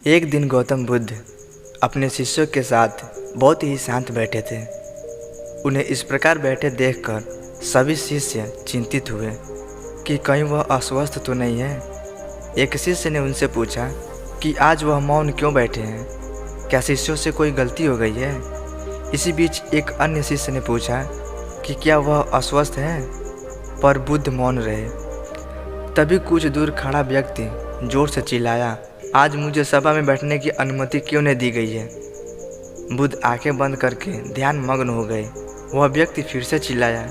एक दिन गौतम बुद्ध अपने शिष्यों के साथ बहुत ही शांत बैठे थे। उन्हें इस प्रकार बैठे देखकर सभी शिष्य चिंतित हुए कि कहीं वह अस्वस्थ तो नहीं है। एक शिष्य ने उनसे पूछा कि आज वह मौन क्यों बैठे हैं, क्या शिष्यों से कोई गलती हो गई है। इसी बीच एक अन्य शिष्य ने पूछा कि क्या वह अस्वस्थ है, पर बुद्ध मौन रहे। तभी कुछ दूर खड़ा व्यक्ति जोर से चिल्लाया, आज मुझे सभा में बैठने की अनुमति क्यों नहीं दी गई है। बुद्ध आंखें बंद करके ध्यान मग्न हो गए। वह व्यक्ति फिर से चिल्लाया,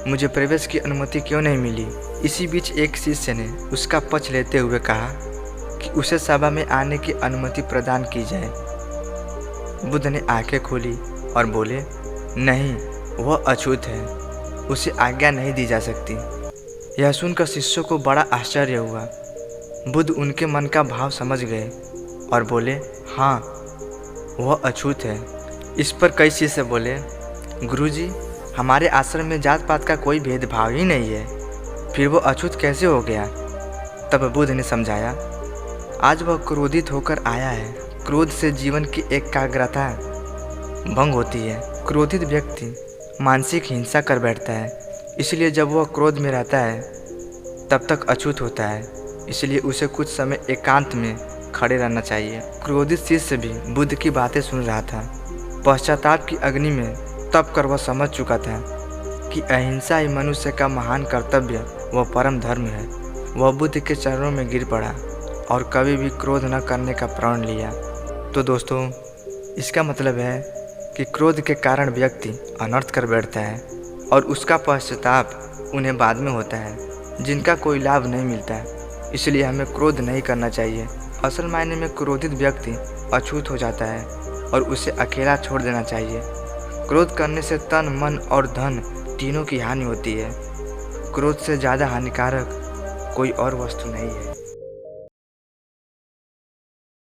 मुझे प्रवेश की अनुमति क्यों नहीं मिली। इसी बीच एक शिष्य ने उसका पक्ष लेते हुए कहा कि उसे सभा में आने की अनुमति प्रदान की जाए। बुद्ध ने आंखें खोली और बोले, नहीं, वह अछूत है, उसे आज्ञा नहीं दी जा सकती। यह सुनकर शिष्यों को बड़ा आश्चर्य हुआ। बुद्ध उनके मन का भाव समझ गए और बोले, हाँ, वह अछूत है। इस पर कई शिष्य बोले, गुरुजी, हमारे आश्रम में जात पात का कोई भेदभाव ही नहीं है, फिर वो अछूत कैसे हो गया। तब बुद्ध ने समझाया, आज वह क्रोधित होकर आया है। क्रोध से जीवन की एकाग्रता भंग होती है। क्रोधित व्यक्ति मानसिक हिंसा कर बैठता है, इसलिए जब वह क्रोध में रहता है तब तक अछूत होता है। इसलिए उसे कुछ समय एकांत में खड़े रहना चाहिए। क्रोधित शिष्य भी बुद्ध की बातें सुन रहा था। पश्चाताप की अग्नि में तप कर वह समझ चुका था कि अहिंसा ही मनुष्य का महान कर्तव्य व परम धर्म है। वह बुद्ध के चरणों में गिर पड़ा और कभी भी क्रोध न करने का प्रण लिया। तो दोस्तों, इसका मतलब है कि क्रोध के कारण व्यक्ति अनर्थ कर बैठता है और उसका पश्चाताप उन्हें बाद में होता है, जिनका कोई लाभ नहीं मिलता। इसलिए हमें क्रोध नहीं करना चाहिए। असल मायने में क्रोधित व्यक्ति अछूत हो जाता है और उसे अकेला छोड़ देना चाहिए। क्रोध करने से तन, मन और धन तीनों की हानि होती है। क्रोध से ज़्यादा हानिकारक कोई और वस्तु नहीं है।